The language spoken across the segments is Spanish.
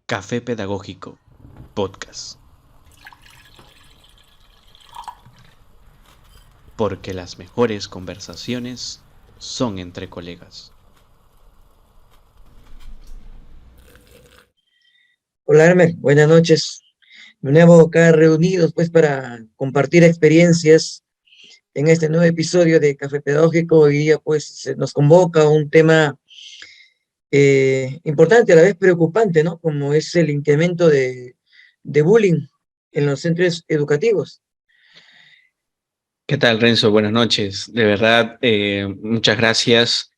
Café Pedagógico Podcast. Porque las mejores conversaciones son entre colegas. Hola, Hermer, buenas noches. De nuevo acá reunidos pues para compartir experiencias en este nuevo episodio de Café Pedagógico. Hoy día pues se nos convoca un tema importante, a la vez preocupante, ¿no? Como es el incremento de bullying en los centros educativos. ¿Qué tal, Renzo? Buenas noches. De verdad, muchas gracias.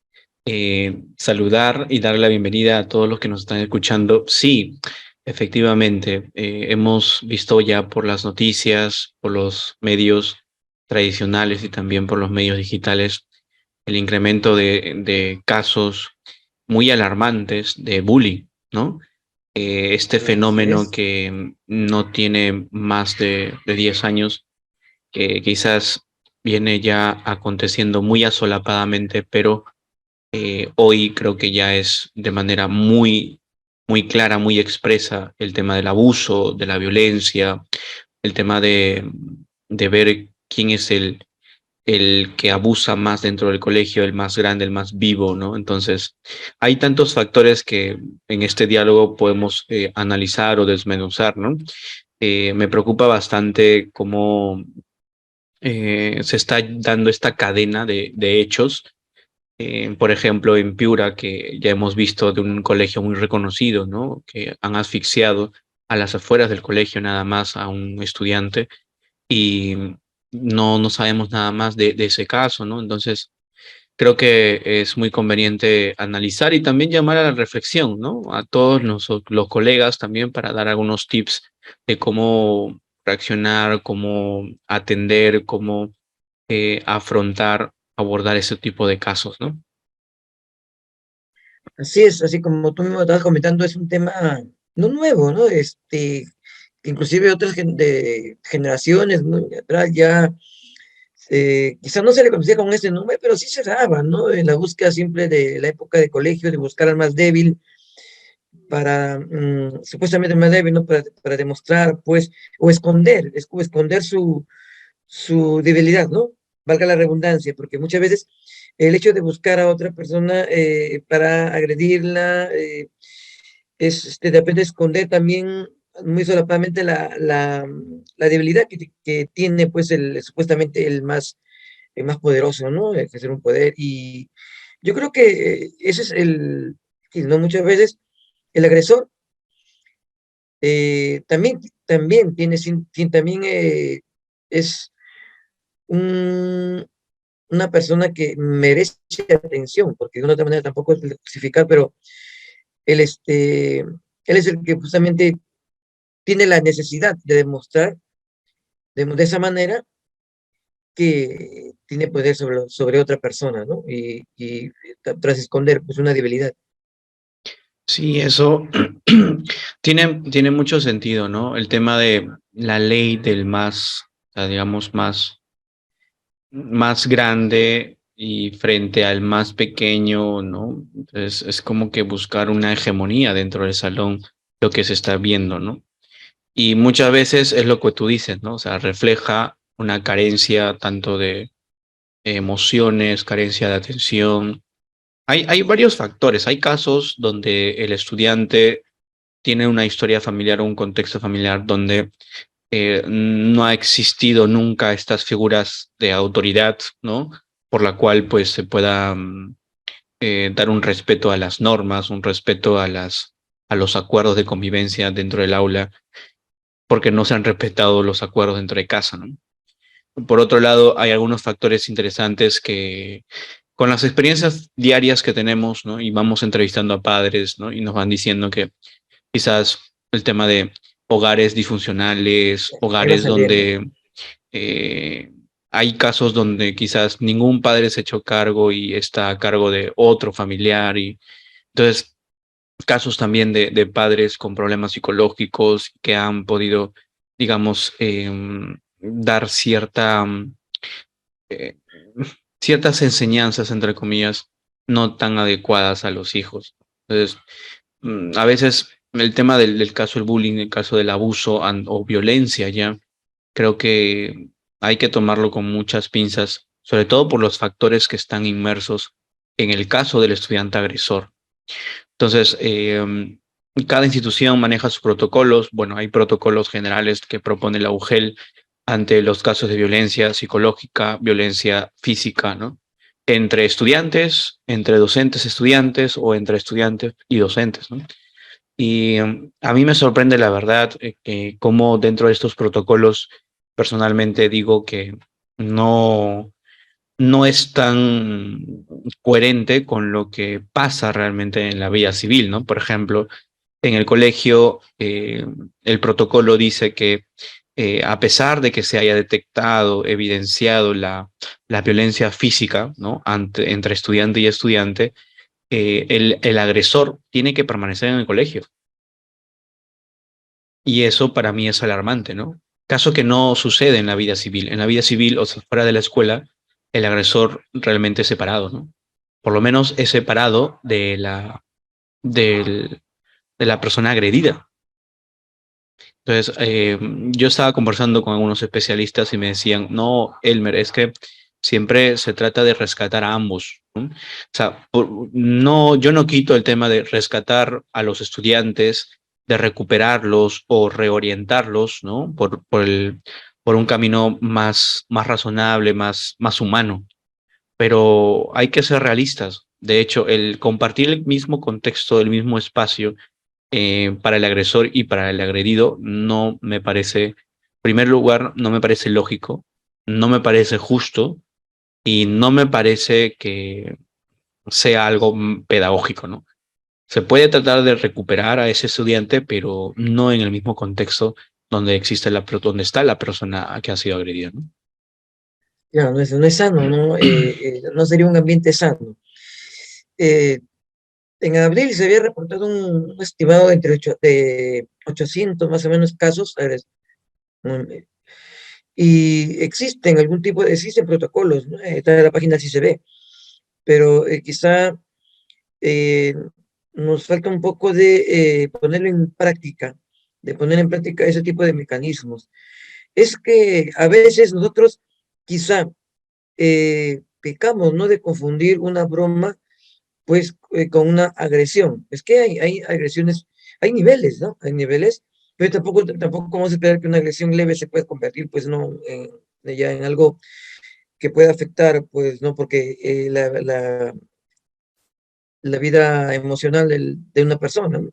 Saludar y dar la bienvenida a todos los que nos están escuchando. Sí, efectivamente, hemos visto ya por las noticias, por los medios tradicionales y también por los medios digitales el incremento de casos muy alarmantes de bullying, ¿no? Este Así fenómeno es. que no tiene más de 10 años, que quizás viene ya aconteciendo muy asolapadamente, pero hoy creo que ya es de manera muy clara, muy expresa el tema del abuso, de la violencia, el tema de ver quién es el que abusa más dentro del colegio, el más grande, el más vivo, ¿no? Entonces, hay tantos factores que en este diálogo podemos analizar o desmenuzar, ¿no? Me preocupa bastante cómo se está dando esta cadena de hechos. Por ejemplo, en Piura, que ya hemos visto de un colegio muy reconocido, ¿no? Que han asfixiado a las afueras del colegio nada más a un estudiante y no sabemos nada más de ese caso, ¿no? Entonces, creo que es muy conveniente analizar y también llamar a la reflexión, ¿no? A todos los colegas también para dar algunos tips de cómo reaccionar, cómo atender, cómo afrontar, abordar ese tipo de casos, ¿no? Así es, así como tú mismo estabas comentando, es un tema no nuevo, ¿no? Inclusive otras de generaciones muy atrás ya quizás no se le conocía con ese nombre, pero sí se daba, ¿no? En la búsqueda siempre de la época de colegio, de buscar al más débil, para, supuestamente el más débil, ¿no? Para demostrar, pues, o esconder su debilidad, ¿no? Valga la redundancia, porque muchas veces el hecho de buscar a otra persona para agredirla es, de repente, esconder también muy solapadamente la debilidad que tiene, pues, supuestamente el más poderoso, ¿no? Ejercer un poder. Y yo creo que ese es y no muchas veces el agresor también tiene, también es un, una persona que merece atención, porque de una otra manera tampoco es justificar, pero él, él es el que justamente tiene la necesidad de demostrar de esa manera que tiene poder sobre otra persona, ¿no? Y tras esconder pues una debilidad. Sí, eso tiene mucho sentido, ¿no? El tema de la ley del más, o sea, digamos, más grande y frente al más pequeño, ¿no? Entonces es como que buscar una hegemonía dentro del salón, lo que se está viendo, ¿no? Y muchas veces es lo que tú dices, ¿no? O sea, refleja una carencia tanto de emociones, carencia de atención. Hay varios factores. Hay casos donde el estudiante tiene una historia familiar o un contexto familiar donde no ha existido nunca estas figuras de autoridad, ¿no? Por la cual pues se pueda dar un respeto a las normas, un respeto a los acuerdos de convivencia dentro del aula, porque no se han respetado los acuerdos dentro de casa, ¿no? Por otro lado, hay algunos factores interesantes que con las experiencias diarias que tenemos, ¿no? Y vamos entrevistando a padres, ¿no? Y nos van diciendo que quizás el tema de hogares disfuncionales, Ahí va hogares saliendo. donde eh, hay casos donde quizás ningún padre se echó cargo y está a cargo de otro familiar y entonces casos también de padres con problemas psicológicos que han podido, digamos, dar eh, ciertas enseñanzas, entre comillas, no tan adecuadas a los hijos. Entonces, a veces el tema del caso del bullying, el caso del abuso o violencia ya, creo que hay que tomarlo con muchas pinzas, sobre todo por los factores que están inmersos en el caso del estudiante agresor. Entonces, cada institución maneja sus protocolos. Bueno, hay protocolos generales que propone la UGEL ante los casos de violencia psicológica, violencia física, ¿no? Entre estudiantes, entre docentes, estudiantes o entre estudiantes y docentes, ¿no? Y a mí me sorprende la verdad cómo dentro de estos protocolos, personalmente digo que no, no es tan coherente con lo que pasa realmente en la vida civil, ¿no? Por ejemplo, en el colegio, el protocolo dice que a pesar de que se haya detectado, evidenciado la violencia física, ¿no? Entre estudiante y estudiante, el agresor tiene que permanecer en el colegio. Y eso para mí es alarmante, ¿no? Caso que no sucede en la vida civil. En la vida civil, o sea, fuera de la escuela, el agresor realmente es separado, ¿no? Por lo menos es separado del- de la persona agredida. Entonces, yo estaba conversando con algunos especialistas y me decían, no, Elmer, es que siempre se trata de rescatar a ambos, ¿no? O sea, no, yo no quito el tema de rescatar a los estudiantes, de recuperarlos o reorientarlos, ¿no? Por un camino más razonable, más humano, pero hay que ser realistas. De hecho, el compartir el mismo contexto, el mismo espacio para el agresor y para el agredido no me parece, en primer lugar, no me parece lógico, no me parece justo y no me parece que sea algo pedagógico, ¿no? Se puede tratar de recuperar a ese estudiante, pero no en el mismo contexto donde existe donde está la persona que ha sido agredida, ¿no? Claro, no es sano, ¿no? No sería un ambiente sano. Eh, en abril se había reportado un estimado de 800 más o menos casos, y existen protocolos, ¿no? Está en la página sí se ve, pero quizá eh, nos falta un poco de ponerlo en práctica, de poner en práctica ese tipo de mecanismos. Es que a veces nosotros quizá pecamos, ¿no? De confundir una broma, pues, con una agresión. Es que hay agresiones, hay niveles, ¿no? Hay niveles, pero tampoco vamos a esperar que una agresión leve se pueda convertir, pues, no, ya en algo que pueda afectar, pues, ¿no? Porque la vida emocional de una persona, ¿no?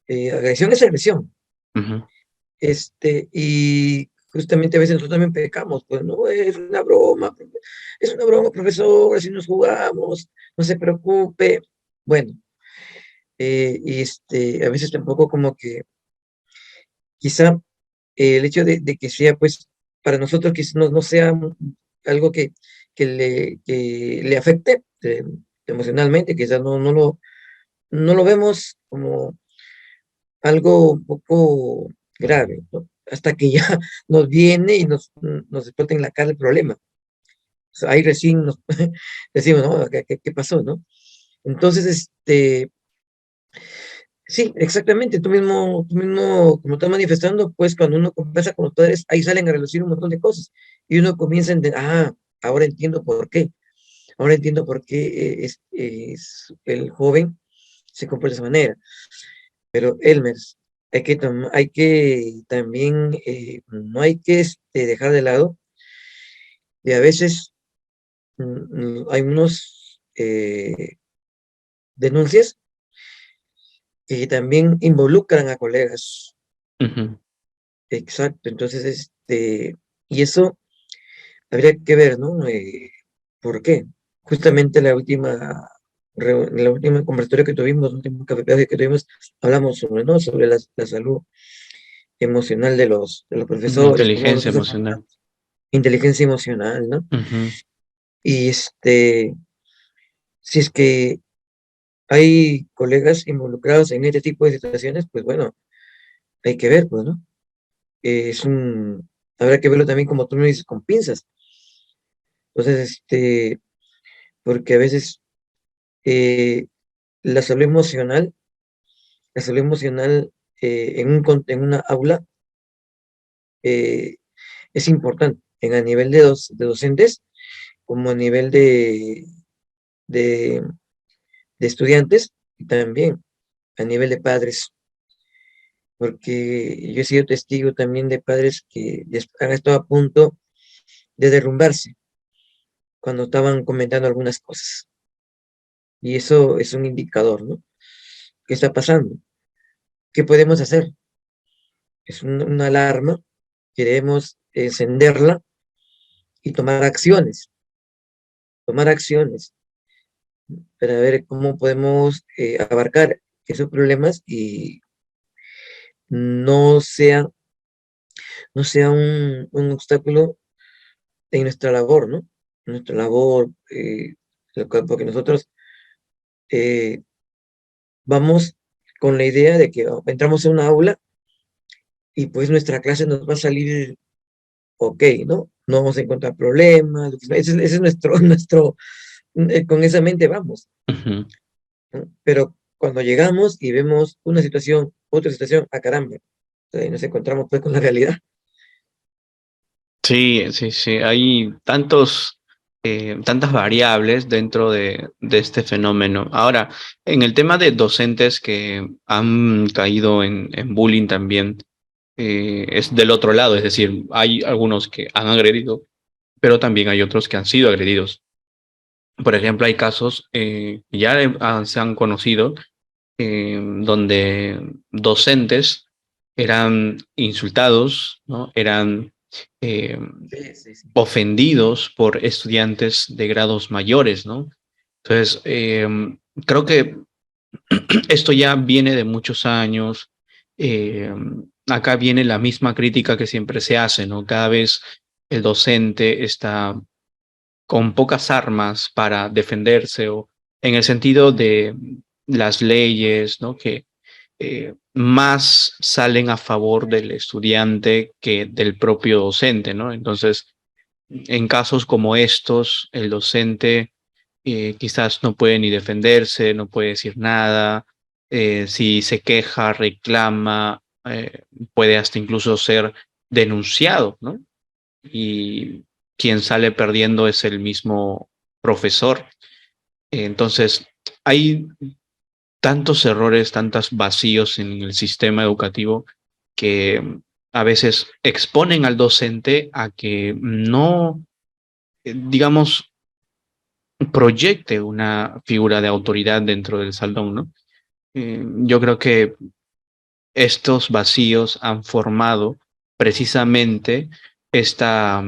Agresión es agresión. Ujú. Y justamente a veces nosotros también pecamos, pues no es una broma, profesor, así nos jugamos, no se preocupe. Bueno, a veces tampoco como que quizá el hecho de que sea, pues, para nosotros que no sea algo que le afecte emocionalmente, quizás no lo vemos como algo un poco grave, ¿no? Hasta que ya nos viene y nos explota en la cara el problema. O sea, ahí recién nos decimos, ¿no? ¿Qué pasó, no? Entonces, sí, exactamente, tú mismo, como estás manifestando, pues cuando uno conversa con los padres, ahí salen a relucir un montón de cosas. Y uno comienza a entender, ahora entiendo por qué. Ahora entiendo por qué el joven se comporta de esa manera. Pero Elmer, hay que también, no hay que dejar de lado, y a veces hay unos denuncias que también involucran a colegas. Ujú. Exacto, entonces, y eso habría que ver, ¿no? ¿Por qué? Justamente la última conversatorio que tuvimos, el último café que tuvimos, hablamos sobre, ¿no? Sobre la salud emocional de los profesores, cómo Inteligencia nosotros emocional. afrontamos inteligencia emocional, ¿no? Ujú. Y si es que hay colegas involucrados en este tipo de situaciones, pues bueno, hay que ver, pues, ¿no? Habrá que verlo también como tú me dices, con pinzas. Entonces, porque a veces eh, la salud emocional la salud emocional en una aula eh, es importante, a nivel de docentes como a nivel de, de estudiantes y también a nivel de padres, porque yo he sido testigo también de padres que han estado a punto de derrumbarse cuando estaban comentando algunas cosas. Y eso es un indicador, ¿no? ¿Qué está pasando? ¿Qué podemos hacer? Es una alarma, queremos encenderla y tomar acciones para ver cómo podemos abarcar esos problemas y no sea, no sea un obstáculo en nuestra labor, ¿no? Nuestra labor, porque nosotros eh, vamos con la idea de que entramos en una aula y pues nuestra clase nos va a salir ok, ¿no? No vamos a encontrar problemas, ese es nuestro, con esa mente vamos, Ujú. ¿no? Pero cuando llegamos y vemos una situación, otra situación, a caramba, nos encontramos pues con la realidad. Sí, sí, sí. Hay tantas variables dentro de este fenómeno. Ahora, en el tema de docentes que han caído en bullying también, es del otro lado, es decir, hay algunos que han agredido, pero también hay otros que han sido agredidos. Por ejemplo, hay casos que ya se han conocido donde docentes eran insultados, ¿no? Eran eh, Sí, sí, sí. ofendidos por estudiantes de grados mayores, ¿no? Entonces, creo que esto ya viene de muchos años. eh, Acá viene la misma crítica que siempre se hace, ¿no? Cada vez el docente está con pocas armas para defenderse o en el sentido de las leyes, ¿no? Que más salen a favor del estudiante que del propio docente, ¿no? Entonces, en casos como estos, el docente quizás no puede ni defenderse, no puede decir nada, si se queja, reclama, puede hasta incluso ser denunciado, ¿no? Y quien sale perdiendo es el mismo profesor. Entonces, hay tantos errores, tantos vacíos en el sistema educativo que a veces exponen al docente a que no, digamos, proyecte una figura de autoridad dentro del salón, ¿no? Yo creo que estos vacíos han formado precisamente esta,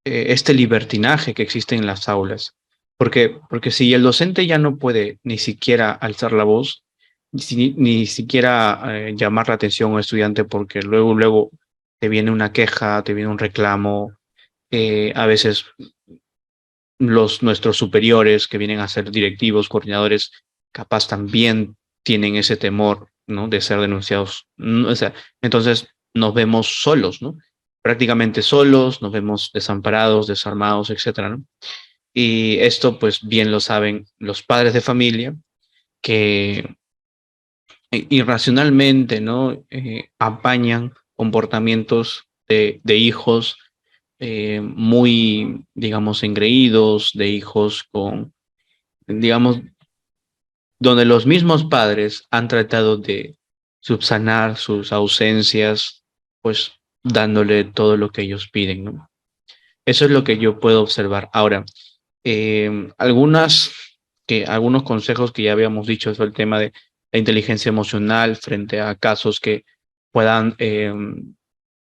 este libertinaje que existe en las aulas. Porque si el docente ya no puede ni siquiera alzar la voz, ni siquiera llamar la atención a un estudiante porque luego te viene una queja, te viene un reclamo, a veces nuestros superiores que vienen a ser directivos, coordinadores, capaz también tienen ese temor, ¿no? De ser denunciados. O sea, entonces nos vemos solos, ¿no? Prácticamente solos, nos vemos desamparados, desarmados, etcétera, ¿no? Y esto, pues bien lo saben los padres de familia que irracionalmente, ¿no? Apañan comportamientos de hijos muy, digamos, engreídos, de hijos con, digamos, donde los mismos padres han tratado de subsanar sus ausencias, pues dándole todo lo que ellos piden, ¿no? Eso es lo que yo puedo observar. Ahora, algunos consejos que ya habíamos dicho sobre el tema de la inteligencia emocional frente a casos que puedan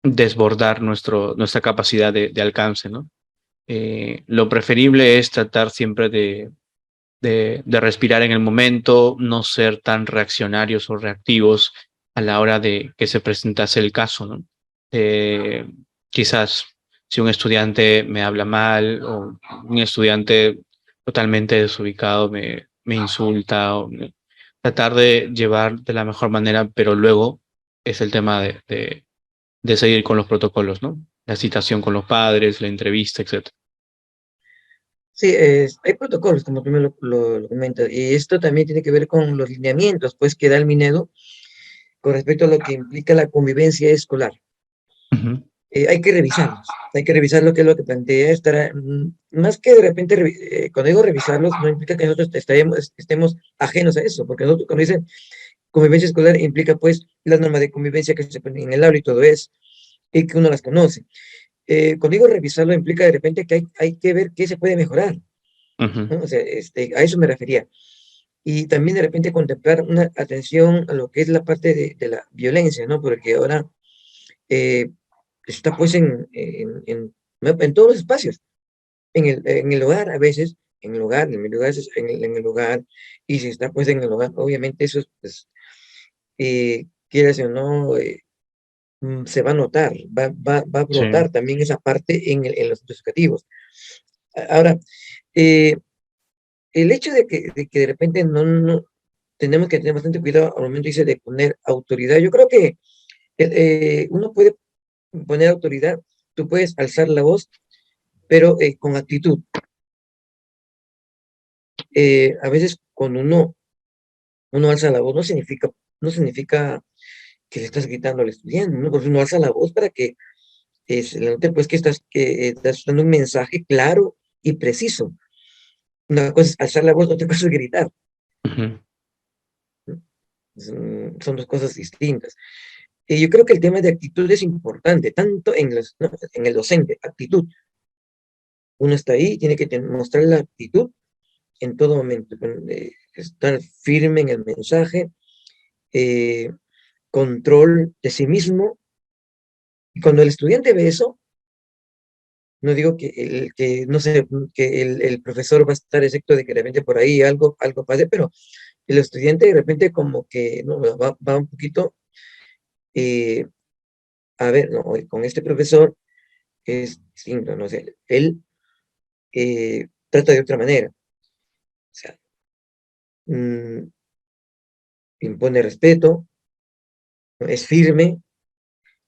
desbordar nuestra capacidad de alcance, ¿no? Lo preferible es tratar siempre de respirar en el momento, no ser tan reaccionarios o reactivos a la hora de que se presentase el caso, ¿no? Eh, Quizás si un estudiante me habla mal o un estudiante totalmente desubicado me insulta, tratar de llevar de la mejor manera, pero luego es el tema de seguir con los protocolos, ¿no? La citación con los padres, la entrevista, etcétera. Sí, hay protocolos, como tú me lo comentas, y esto también tiene que ver con los lineamientos, pues, que da el Minedo con respecto a lo que implica la convivencia escolar. Ujú. Hay que revisar lo que es lo que plantea, más que de repente, cuando digo revisarlos, no implica que nosotros estemos ajenos a eso, porque nosotros cuando dicen convivencia escolar implica pues las normas de convivencia que se ponen en el aula y todo eso, y que uno las conoce. Cuando digo revisarlo implica de repente que hay que ver qué se puede mejorar, Ujú. ¿no? O sea, a eso me refería. Y también de repente contemplar una atención a lo que es la parte de la violencia, ¿no? Porque ahora eh, está pues en todos los espacios, en el hogar a veces, en el hogar, en el hogar, en el hogar, y si está pues en el hogar, obviamente eso es, pues, quieras o no, se va a notar, va a Sí, brotar también esa parte en los centros educativos. Ahora, eh, el hecho de que de repente no tenemos que tener bastante cuidado al momento, dice, de poner autoridad. Yo creo que uno puede poner autoridad, tú puedes alzar la voz, pero con actitud. A veces cuando uno alza la voz no significa que le estás gritando al estudiante, ¿no? Porque uno alza la voz para que se le note pues que estás dando un mensaje claro y preciso. Una cosa es alzar la voz, otra cosa es gritar, ujú, ¿no? Son dos cosas distintas. Yo creo que el tema de actitud es importante, tanto ¿no? En el docente, actitud. Uno está ahí, tiene que mostrar la actitud en todo momento, estar firme en el mensaje, eh, control de sí mismo. Y cuando el estudiante ve eso, no digo que no sé, que el profesor va a estar excepto de que de repente por ahí algo pase, pero el estudiante de repente como que no va un poquito, eh, a ver, no, con este profesor es distinto, no sé, él trata de otra manera, o sea, mm, impone respeto, ¿no? Es firme,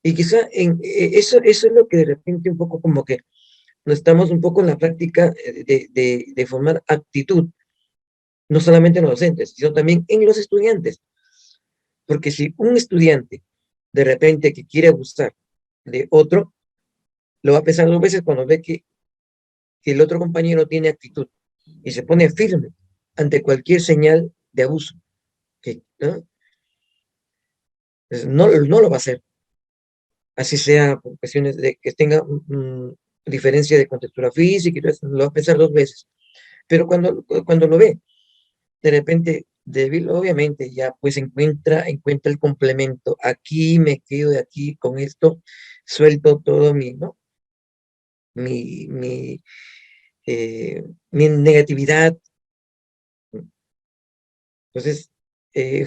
y quizá eso es lo que de repente un poco como que no estamos un poco en la práctica de formar actitud, no solamente en los docentes, sino también en los estudiantes. Porque si un estudiante de repente que quiere abusar de otro, lo va a pensar dos veces cuando ve que el otro compañero tiene actitud y se pone firme ante cualquier señal de abuso, ¿no? Pues no lo va a hacer, así sea por cuestiones de que tenga diferencia de contextura física y todo eso, lo va a pensar dos veces. Pero cuando lo ve, de repente, débil, obviamente, ya pues encuentra el complemento. Aquí me quedo de aquí con esto, suelto todo ¿no? mi, mi, mi negatividad. Entonces,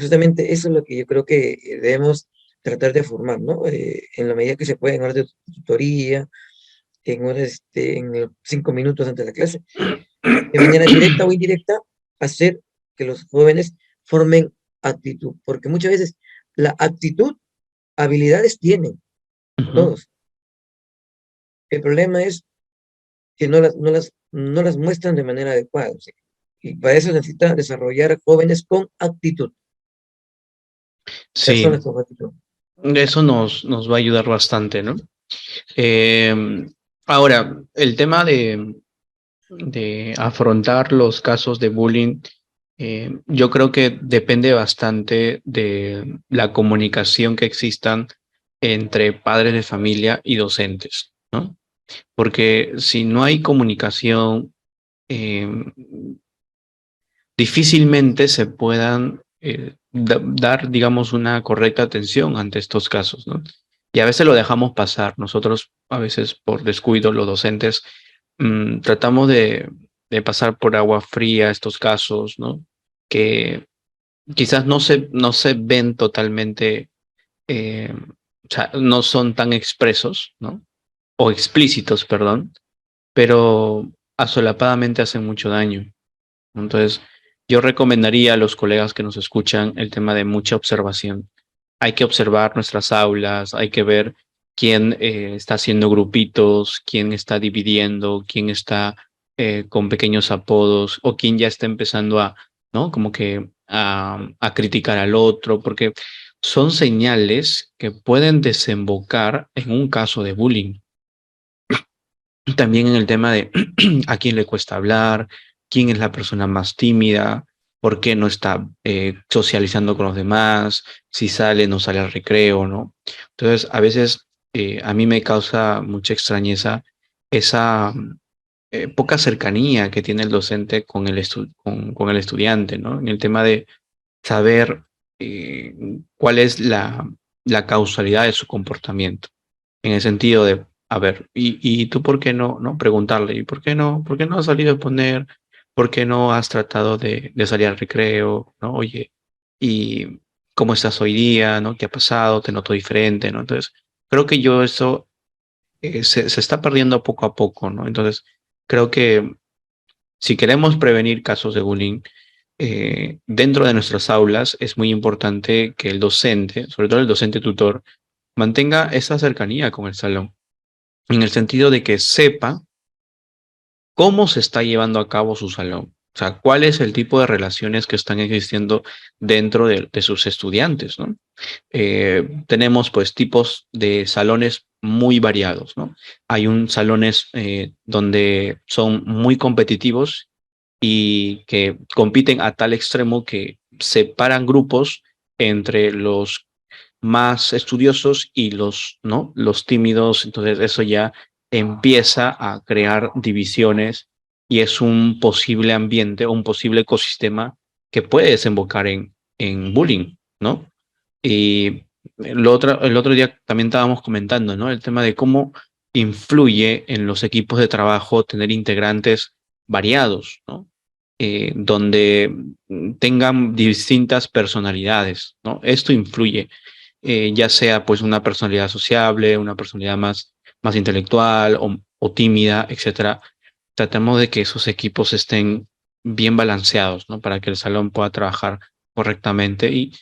justamente eso es lo que yo creo que debemos tratar de formar, ¿no? En la medida que se puede, en horas de tutoría, en horas, en los 5 minutos antes de la clase, de manera directa o indirecta, hacer que los jóvenes formen actitud, porque muchas veces la actitud, habilidades tienen ujú. todos. El problema es que no las muestran de manera adecuada, o sea, y para eso necesita desarrollar jóvenes con actitud, personas Sí, con actitud. eso nos va a ayudar bastante, ¿no? Eh, Ahora, el tema de afrontar los casos de bullying, yo creo que depende bastante de la comunicación que existan entre padres de familia y docentes, ¿no? Porque si no hay comunicación, eh, difícilmente se puedan dar, digamos, una correcta atención ante estos casos, ¿no? Y a veces lo dejamos pasar. Nosotros, a veces por descuido, los docentes, tratamos de pasar por agua fría estos casos, ¿no? Que quizás no se ven totalmente, o sea, no son tan expresos, ¿no? O explícitos, perdón, pero asolapadamente hacen mucho daño. Entonces, yo recomendaría a los colegas que nos escuchan el tema de mucha observación. Hay que observar nuestras aulas, hay que ver quién está haciendo grupitos, quién está dividiendo, quién está con pequeños apodos, o quien ya está empezando a, ¿no? Como que a criticar al otro, porque son señales que pueden desembocar en un caso de bullying. También en el tema de a quién le cuesta hablar, quién es la persona más tímida, por qué no está socializando con los demás, si sale, no sale al recreo, ¿no? Entonces, a veces a mí me causa mucha extrañeza esa poca cercanía que tiene el docente con con el estudiante, ¿no? En el tema de saber eh, cuál es la causalidad de su comportamiento en el sentido de, a ver, y tú por qué no, no? Preguntarle, ¿y por qué no has salido a poner? ¿Por qué no has tratado de salir al recreo? ¿No? Oye, ¿y cómo estás hoy día? ¿No? ¿Qué ha pasado? Te noto diferente, ¿no? Entonces, creo que yo eso se está perdiendo poco a poco, ¿no? Entonces, creo que si queremos prevenir casos de bullying, dentro de nuestras aulas es muy importante que el docente, sobre todo el docente tutor, mantenga esa cercanía con el salón en el sentido de que sepa cómo se está llevando a cabo su salón. O sea, cuál es el tipo de relaciones que están existiendo dentro de sus estudiantes, ¿no? Tenemos pues tipos de salones muy variados, ¿no? Hay un salones donde son muy competitivos y que compiten a tal extremo que separan grupos entre los más estudiosos y los, ¿no? Los tímidos, entonces eso ya empieza a crear divisiones y es un posible ambiente o un posible ecosistema que puede desembocar en bullying, ¿no? Y el otro día también estábamos comentando, ¿no? El tema de cómo influye en los equipos de trabajo tener integrantes variados, ¿no? Donde tengan distintas personalidades, ¿no? Esto influye ya sea pues una personalidad sociable, una personalidad más intelectual o tímida, etcétera. Tratemos de que esos equipos estén bien balanceados, ¿no? Para que el salón pueda trabajar correctamente y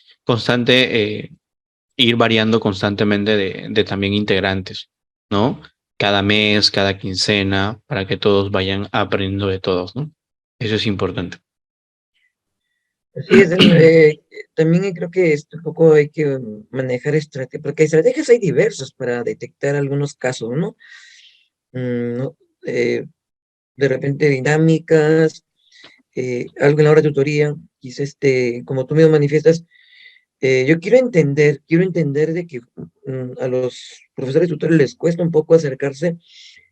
ir variando constantemente de también integrantes, ¿no? Cada mes, cada quincena, para que todos vayan aprendiendo de todos, ¿no? Eso es importante. Así es, también creo que un poco hay que manejar estrategias, porque estrategias hay diversas para detectar algunos casos, ¿no? ¿No? De repente dinámicas, algo en la hora de tutoría, quizás como tú mismo manifiestas, yo quiero entender de que a los profesores tutores les cuesta un poco acercarse,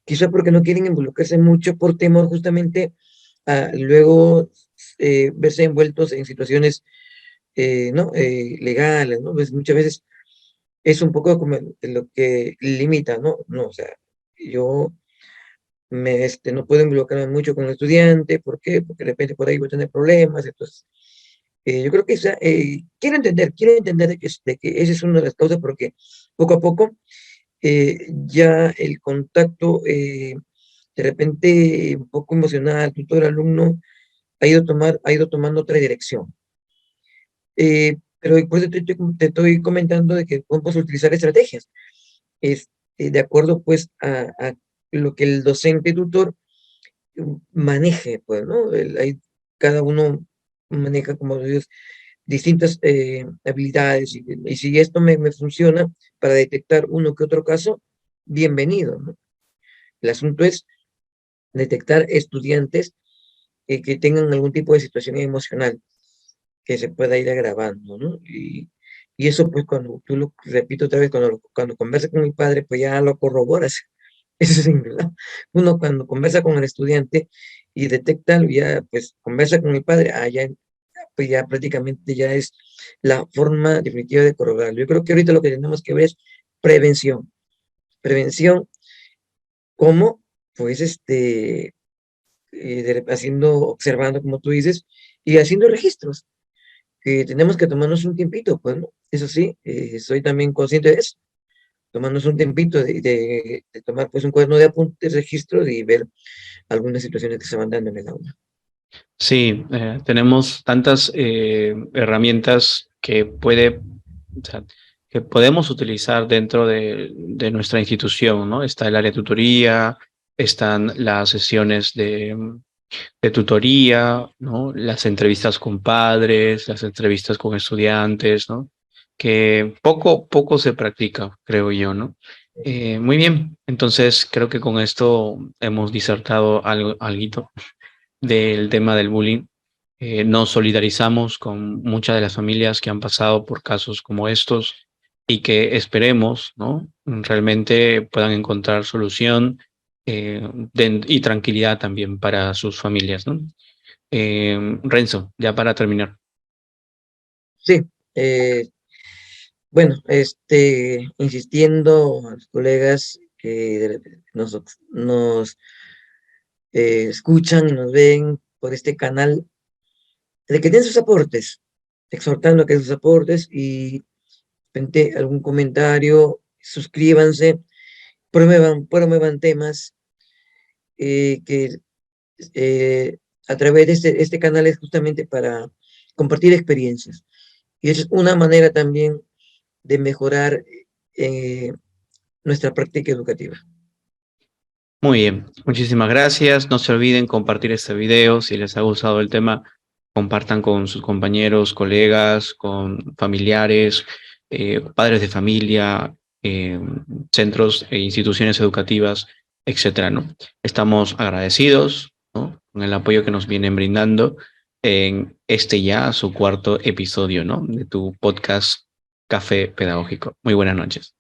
quizá porque no quieren involucrarse mucho por temor justamente a luego verse envueltos en situaciones ¿no? Legales, ¿no? Pues muchas veces es un poco como lo que limita, ¿no? No, o sea, yo no puedo involucrarme mucho con el estudiante, ¿por qué? Porque de repente por ahí voy a tener problemas, entonces, yo creo que quiero entender de que esa es una de las causas porque poco a poco ya el contacto de repente un poco emocional, tutor-alumno, ha ido tomando otra dirección. Pero por eso te estoy comentando de que podemos utilizar estrategias, de acuerdo pues a lo que el docente tutor maneje, pues, ¿no? Cada uno maneja, como dices, distintas habilidades y si esto me funciona para detectar uno que otro caso, bienvenido, ¿no? El asunto es detectar estudiantes que tengan algún tipo de situación emocional que se pueda ir agravando, ¿no? Y eso, pues, cuando tú lo repito otra vez, cuando conversa con el padre, pues ya lo corroboras. Eso es ¿verdad? Uno cuando conversa con el estudiante y detecta, ya, pues, conversa con el padre, ya, pues ya prácticamente ya es la forma definitiva de corroborarlo. Yo creo que ahorita lo que tenemos que ver es prevención. Prevención, ¿cómo? Pues, observando, como tú dices, y haciendo registros. Que tenemos que tomarnos un tiempito, pues, ¿no? Eso sí, soy también consciente de eso, tomarnos un tiempito de tomar pues un cuaderno de apuntes, registros y ver algunas situaciones que se van dando en el aula. Sí, tenemos tantas herramientas o sea, que podemos utilizar dentro de nuestra institución, ¿no? Está el área de tutoría, están las sesiones de tutoría, ¿no? Las entrevistas con padres, las entrevistas con estudiantes, ¿no? Que poco se practica, creo yo, ¿no? Muy bien, entonces creo que con esto hemos disertado alguito del tema del bullying. Nos solidarizamos con muchas de las familias que han pasado por casos como estos y que esperemos, ¿no? Realmente puedan encontrar solución y tranquilidad también para sus familias, ¿no? Renzo, ya para terminar. Sí, eh, bueno, insistiendo a los colegas que nos escuchan y nos ven por este canal, de que den sus aportes, exhortando a que den sus aportes y frente a algún comentario, suscríbanse, promuevan temas que a través de este canal es justamente para compartir experiencias. Y es una manera también de mejorar eh, nuestra práctica educativa. Muy bien, muchísimas gracias. No se olviden compartir este video. Si les ha gustado el tema, compartan con sus compañeros, colegas, con familiares, padres de familia, eh, centros e instituciones educativas, etcétera, ¿no? Estamos agradecidos, ¿no? Con el apoyo que nos vienen brindando en este ya su cuarto episodio, ¿no? De tu podcast Café Pedagógico. Muy buenas noches.